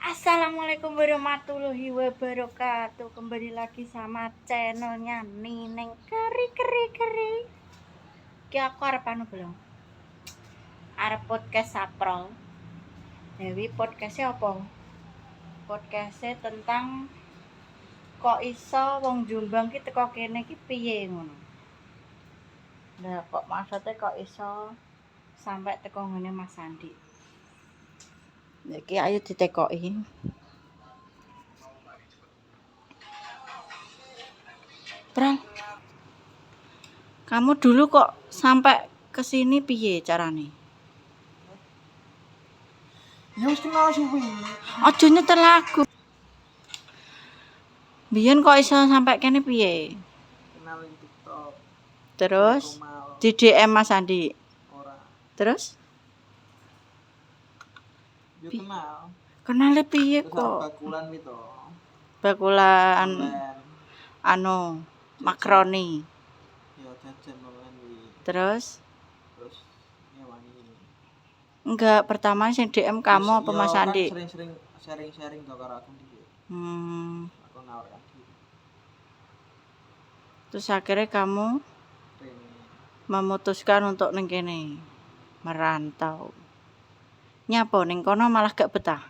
Assalamualaikum warahmatullahi wabarakatuh. Kembali lagi sama channelnya Nineng Keri Keri Keri. Ki aku arep anu belum? Arep podcast Saprol. Dewi podcastnya apa? Podcastnya tentang kok iso wong Jombang ki teko kene ki piye ngono. Lah kok maksudnya kok iso sampai teko ngene Mas Sandi. Iki ayo ditekoki. Pral, kamu dulu kok sampai kesini piye carane? Ya wis kenal suwi. Aja nyetel lagu. Biyen kok iso sampai kene piye? Kenal ning TikTok. Terus Komal di DM Mas Andi. ora. Terus Yo kenal. kenale piye Terus kok? bakulan gitu. Bakulan Online. anu makroni. Yo jajan online wi. Terus Terus nyewangi. enggak pertama sing DM kamu apa Mas Kan Andi? sering-sering sharing-sharing to karo aku dhewe. Aku nawarkan diri. Terus akhirnya kamu Rene. memutuskan untuk neng kene merantau. Nyapo ning kono malah gak betah.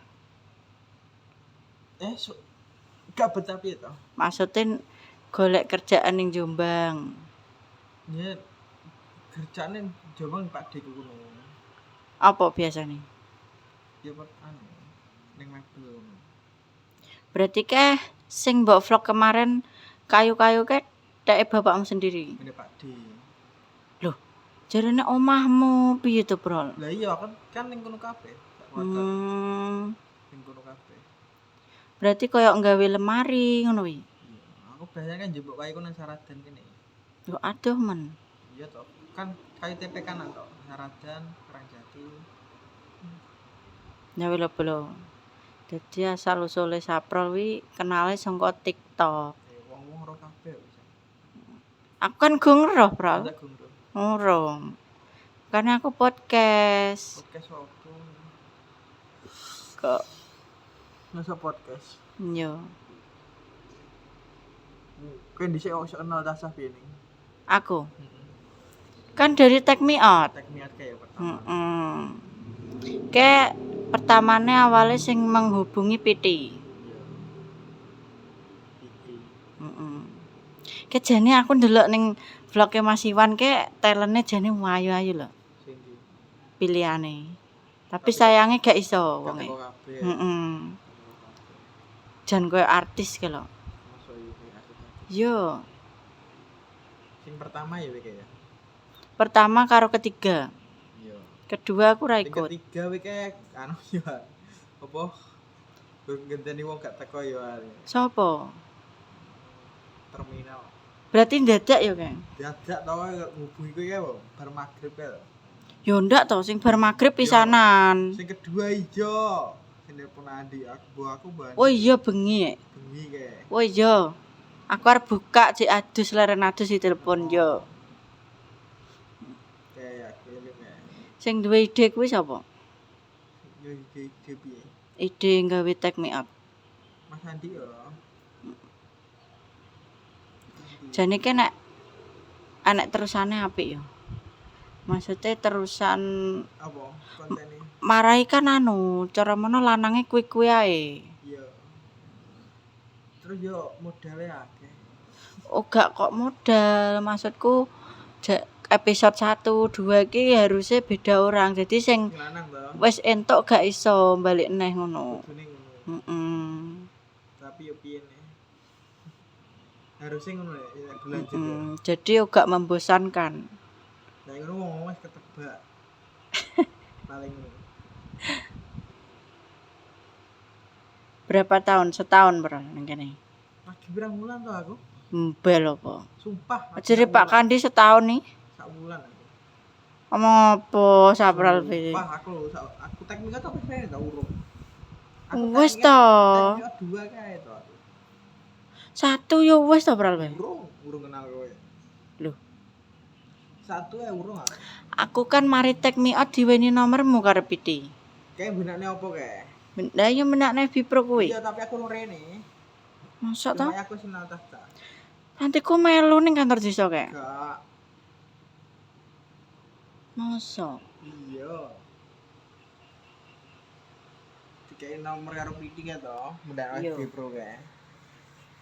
Gak betah piye to? Maksudnya golek kerjaan ning Jombang. Ya kerjane Jombang Pak Dik kuno. Apa biasanya? Ya anu ning mebel. Berarti sing mbok vlog kemarin kayu-kayu dek bapakmu sendiri. Ini Pak Dik. Loh, jarane omahmu piye to, Bro? Lah iya kan ning kono kabeh. Ning kono kabeh. Berarti koyo nggawe lemari ngono wi. Iya, aku biasanya kan njebuk kayu nang Saradan kene. Yo aduh men. Iya toh. Kan kayu TP kanan toh. Saradan, Kerangjati. Ya welo-welo. Dadi asal usule Saprol wi kenale saka TikTok. Wong-wong ora kabeh bisa. Aku kan go ngeroh, Bro. Ada gundul. Ngurung. Karena aku podcast. Podcast waktu. Kok Masa podcast. yo. Kowe dhisik kok kenal tasah piye ning? Aku kan dari Take Me Out. Tek niat kayak pertama. Kayak pertamane awalnya sing menghubungi PT. Iya. Iki. Kayak jane aku ndelok ning vlognya Mas Iwan talentnya jane ayu-ayu lho Sing ndi? pilihane. Tapi sayangnya gak iso wonge. Kok kabeh. Jan koyo artis ke lho. Masuk iki asli. Yo, Sing pertama ya iki ya. pertama karo ketiga. Iya. Kedua aku ra Sing ikut. ketiga wike anu ya. Apa? Genteni wong gak teko ya. Sopo? Terminal. Berarti ndadak ya, Kang? Dadak to ngubungi kowe ya, bar magrib ya. Yo ndak to sing bar magrib pisanan. Sing kedua ijo. Sing telepon Andi aku ban. Oh iya bengi. Bengi kae. Oh iya. Aku arep buka cek adus leren adus di telepon yo. Kayak aku ya. Sing duwe ide kuwi sapa? Yo ide piye? Ide gawe Take Me Out. Mas Andi yo. Jane nek terusane apik yo. Maksudnya terusan Apa kontene? marai kan anu, cara mono lanange kuwi-kuwi ae. Iya. Terus yo modale akeh. Oh gak kok modal, maksudku episode 1, 2 iki harusnya beda orang. Jadi sing Lanang to. wis entuk gak iso balik neh ngono. Kudune ngono. Tapi yo piye nih? Harusnya ngono ya berlanjut ya. Jadi yo gak membosankan. Nah ngono wong wis ketebak. Paling Berapa tahun? Setahun pernah ning kene. lagi berang bulan tuh aku. Mbel apa? Sumpah. Jadi Pak Kandi setahun nih. Sak bulan aku. Omong apa Saprol piye? Sumpah aku teknik apa saya enggak urung. Wis to. Teknik dua kae to. Satu yo wis to Pral. Urung kenal kowe. Loh. Satu ya urung aku. Aku kan mari Take Me Out diweni nomormu karo Piti. Kayak benakne opo kae? Lah yo menakne Bipro kuwi. Iya, tapi aku urung rene. Mosok to? Cuma aku senang daftar. Nanti ku melu ning kantor desa kae. Gak. Mosok. Iya. Dikai nomor karo meeting ya toh, mendak Iya. FB Pro kae.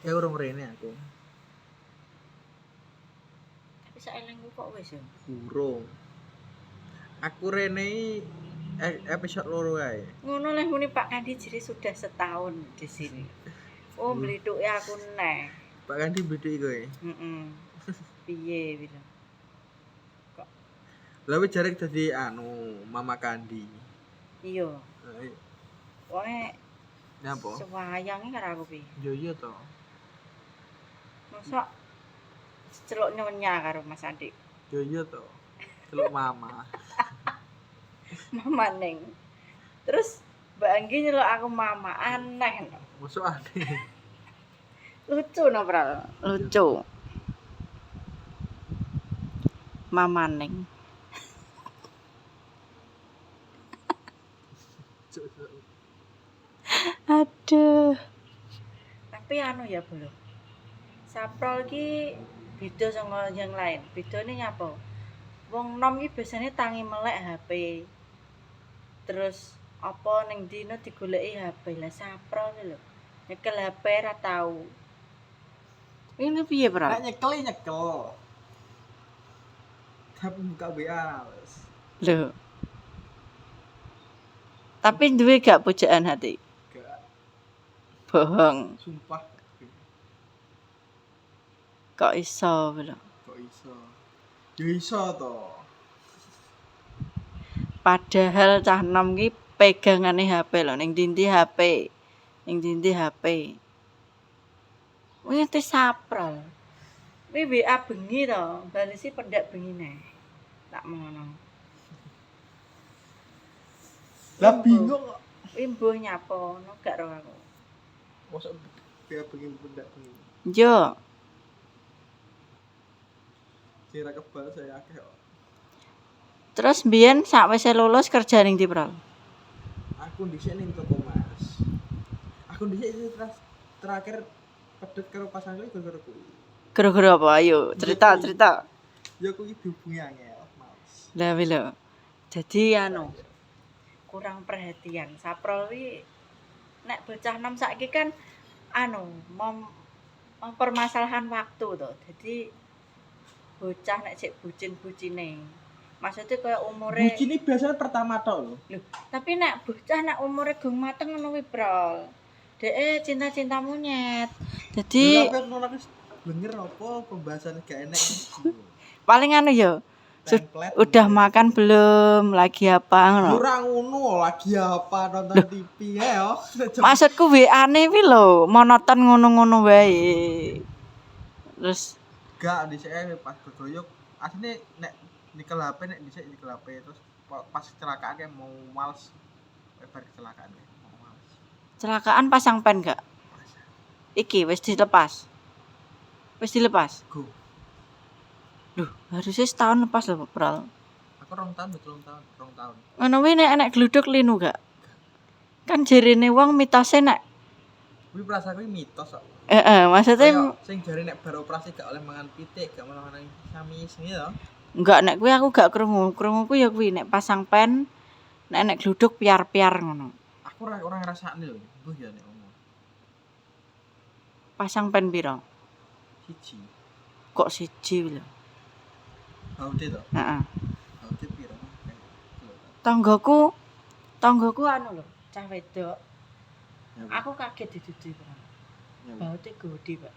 Ya urung rene aku. Tapi saelengku kok wis yo. Urung. Aku rene episode loro kae. Ngono leh muni Pak Kandi jadi sudah setahun di sini. Oh, mlithuke aku neh. Pak Kandi bedheki kowe. Heeh. Piye bilang? Kok Lah wis jarek dadi Mama Kandi. iya. Eh, Wonge Napa? sewayange karo aku piye? Yo iya to. Mosok celuk nyonya karo Mas Andi. Yo iya to. Celuk Mama. Mama Neng. Terus Mbak Anggi nyeluk aku mama, aneh no. Masuk aneh. Lucu no Pral, lucu. Mama Neng. Aduh. Tapi anu ya belum. Saprol ki beda sama yang lain. Bedane nyapa? Wong nom ki biasanya tangi melek HP. Terus apa ning dina digoleki HP. Lah saprol ki lho. Nyekel HP ra tau. Ini piye, Bro? Nek nyekel. Tapi buka WA wis. Lho. Tapi duwe gak pujaan hati? Gak, Bohong. sumpah. Kok iso, Bro? Kok iso? Yo iso to. Padahal cah nom ki pegangane HP lho, ning ndi HP. Ning ndi HP. Wih, teh saprol. Wih, WA bengi to, balesi pendak bengine. Tak ngono. Lah bingung kok. Wih, mbuh nyapono gak ro aku. Mosok dia pengen benda pengen. Yo, Sing ra kebal saya akeh kok. terus mbiyen sakwise lulus kerja ning ndi, Bro? Aku dhisik ning toko Mas. Aku dhisik terakhir pedet karo pasangan iki gara-gara kuwi. Gara-gara apa? Ayo, cerita. Ya kuwi dihubungi angel, Mas. Lah lho. Jadi kurang perhatian. Saprol wi nek bocah nom saiki kan mempermasalahan waktu to. Jadi bocah nek sik bucin-bucine. Maksudnya kaya umure Bucin ini biasanya pertama tok lho. Loh, tapi nek bocah nek umure gong mateng ngono kuwi, Bro. Dek cinta-cinta monyet. Jadi Tapi aku nolak bener apa pembahasan gak enak. paling ya Template. udah makan belum? Lagi apa ngono? Ora ngono lagi apa nonton TV ya. Maksudku WA-ne kuwi lho, monoton ngono-ngono wae. Terus Gak dhisik pas kegoyok asline nek nikel HP nek dhisik nikel HP terus pas kecelakaan kayak mau males lebar kecelakaan kayak mau males. kecelakaan pasang pen gak? Iki wis dilepas. Wis dilepas. Go. Duh, harusnya setahun lepas lho, Bro. Aku 2 tahun, 2 tahun. Ngono kuwi nek gluduk linu gak? Kan jarene wong mitose nek Kuwi perasa kuwi mitos kok. maksudnya Kayak sing jare nek bar operasi gak oleh mangan pitik, gak oleh mangan samis gitu. enggak nek kuwi aku gak krungu. Krunguku ya kuwi nek pasang pen nek gluduk piar-piar ngono. Aku ora ngrasakne lho, mbuh ya nek ngomong. Pasang pen piro? Siji. Kok siji lho. Baute to. Heeh. Baute piro? Tanggoku lho, cah wedok. Ya, Aku kaget didudui, Bro. Baute gede, Pak.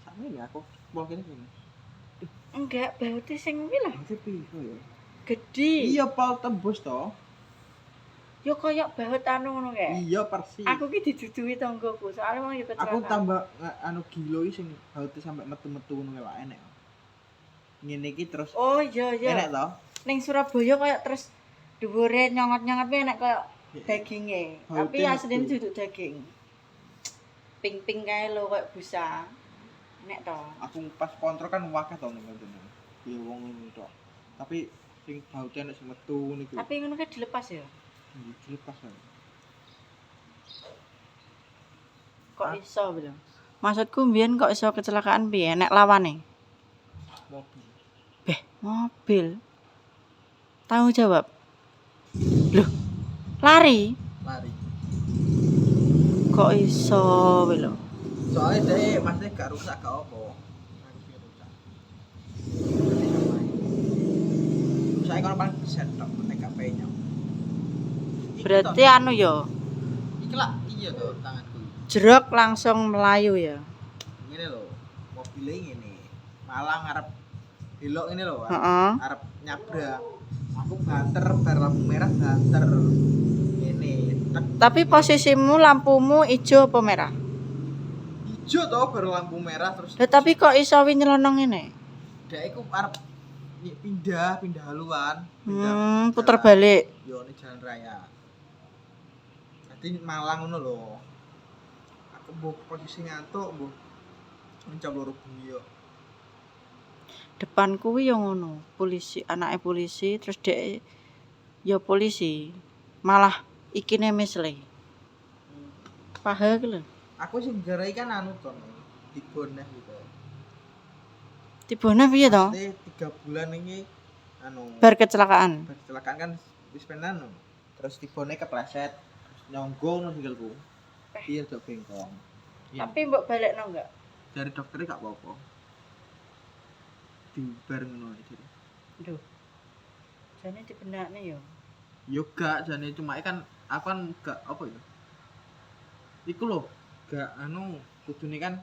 sakmene aku pol kene kene. Enggak, baute sing kuwi lho, Baute piro ya? gede. Iya pol tembus to. Yo koyo baut ngono kae. Iya persis. Aku ki didudui tanggoku, soalnya wong yo kecelakaan. Aku tambah gilo iki sing baute sampe metu-metu ngono wae enek. Ngene iki terus Oh iya. enek to. Ning Surabaya koyo terus dhuwure nyongot-nyongot kuwi enek koyo daginge. Tapi Baute asline metu. duduk daging. Ping-ping kae lho koyo busa. Enek to. Aku pas kontrol kan wakah to ning ngene. Ya wong ngono tok. Tapi sing baute enek sing metu niku. Tapi ngono kae dilepas ya. Dilepas ae. Kok iso lho? Maksudku mbiyen kok iso kecelakaan piye? Nek lawane? mobil Beh, mobil. Tanggung jawab. Loh, lari? lari. Kok iso lho? Soalnya dia maksudnya gak rusak gak apa. Aku sih rusak. Saya kalau paling persen dok TKP-nya. Berarti anu ya, Iki lah iya tuh tanganku. jerok langsung melayu ya. Ini loh, mobilnya ini malah ngarep belok ini loh, Heeh. ngarep nyabrak. Aku banter bar lampu merah banter. Ini tek. Tapi posisimu lampumu ijo apa merah? Hijau toh baru lampu merah terus. Lah tapi kok iso wi nyelonong ngene? Dek iku arep pindah haluan, Puter balik. Yo ini jalan raya. Jadi Malang ngono lho. Aku mbok posisi ngantuk mbok jam 2 bengi yo. Depan kuwi yo ngono, polisi, anake polisi terus dek ya polisi. Malah ikine misle. Paha ki lho. Aku sing garai kan anu to, diboneh gitu. Tibone piye to? Pasti 3 bulan ini anu Bar kecelakaan. kecelakaan kan wis penan anu. Terus tibone kepleset, nyonggong nang sikilku. Iya dok bengkong. Iya. Tapi mbok balekno enggak? Dari dokternya gak apa-apa. Di bareng ngono iki. Duh. Jane dipendakne yo. Yo gak jane cuma kan aku kan gak apa ya. Iku lho, gak anu kudune kan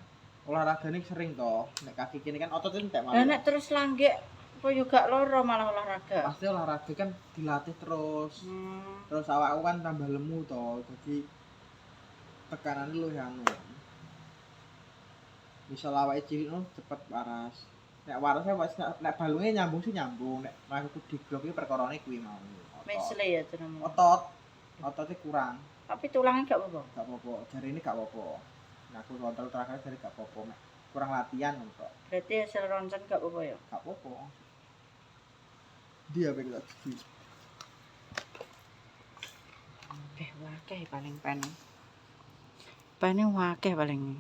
olahragane sering toh. Nek kaki kene kan otot entek Lah malah. nek terus langgek apa yo gak loro malah olahraga. Pasti olahraga kan dilatih terus. Hmm. Terus awakku kan tambah lemu toh. Jadi tekanan lu yang misal awake cilik no cepet waras. Nek warasnya wis nek balunge nyambung sih nyambung. Nek aku diglok iki perkarane kuwi mau. Mesle ya jenenge. Ototnya kurang. Tapi tulangnya gak apa-apa. Gak apa-apa. Jari ini gak apa-apa. Nah, aku kontrol terakhir jari gak apa-apa. Nek kurang latihan kok. Berarti hasil ronsen gak apa-apa ya? Gak apa-apa. Dia begitu tadi. Wakeh paling panen. Panen wakeh paling.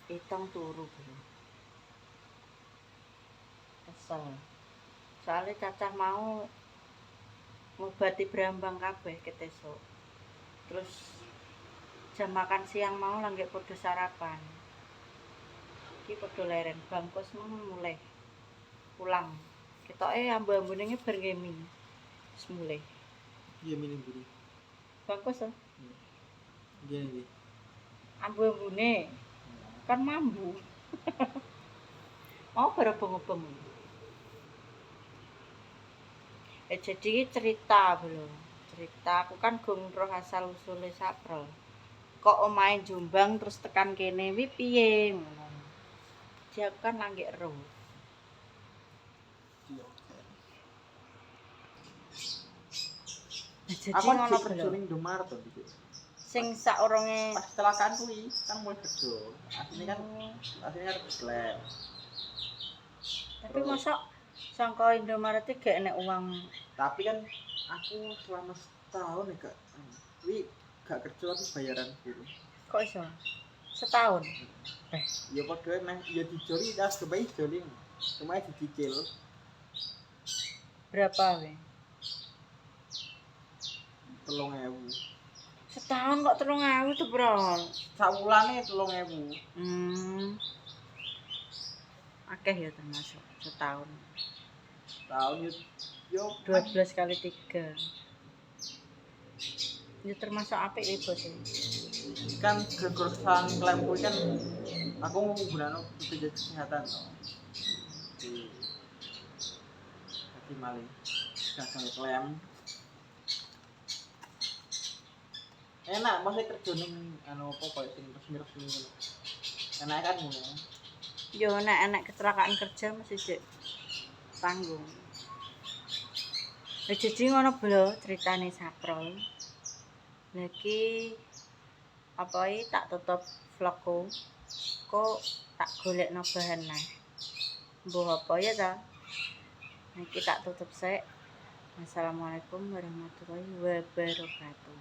Itong turu bro. Kesel. Soalnya cacah mau ngobati Brambang kabeh ketesuk. Terus jam makan siang mau langgek podo sarapan. Iki podo leren bangkos mau mulai pulang. Ketoke ambu-ambune bar ngemin. Wis mulai. Iya minim budi. Bangkos to. Gini. Ambu-ambune kan mambu. Oh berobong-obong. Jadi cerita belum. Cerita aku kan gong roh asal usule Saprol. Kok omahe Jombang terus tekan kene wi piye ngono. Jadi aku kan langgek ro. Jadi Apa ngono kerja bro. ning Indomaret to iki? Sing saurunge Pas kecelakaan kuwi kan mulai kerja. Aslinya kan klaim. tapi mosok sangka Indomaret iki gak enek uang. Tapi kan aku selama setahun ya kak, gak kerja tapi bayaran full. Kok iso? Setahun. Ya padahal meh ya dijoli das kebaik joli. Cuma dicicil. Berapa we? 3.000. Setahun kok 3.000 tuh, Bro. Sawulane 3.000. Akeh ya termasuk setahun. Tahun yo 12 kali 3. Ya termasuk apik ya bos. kan kekursan klaim kuwi kan aku mau gunakno BPJS kesehatan to. Jadi malih gagal klaim. Enak masih kerja ning anu apa koyo sing resmi-resmi ngono. Enak kan ngono. Yo nek enek kecelakaan kerja mesti sik tanggung. Lah jadi ngono bro ceritane Saprol. Lagi apa iki tak tutup vlogku. Kok tak golekno bahan nah. Mbuh apa ya ta? Niki tak tutup sik. Assalamualaikum warahmatullahi wabarakatuh.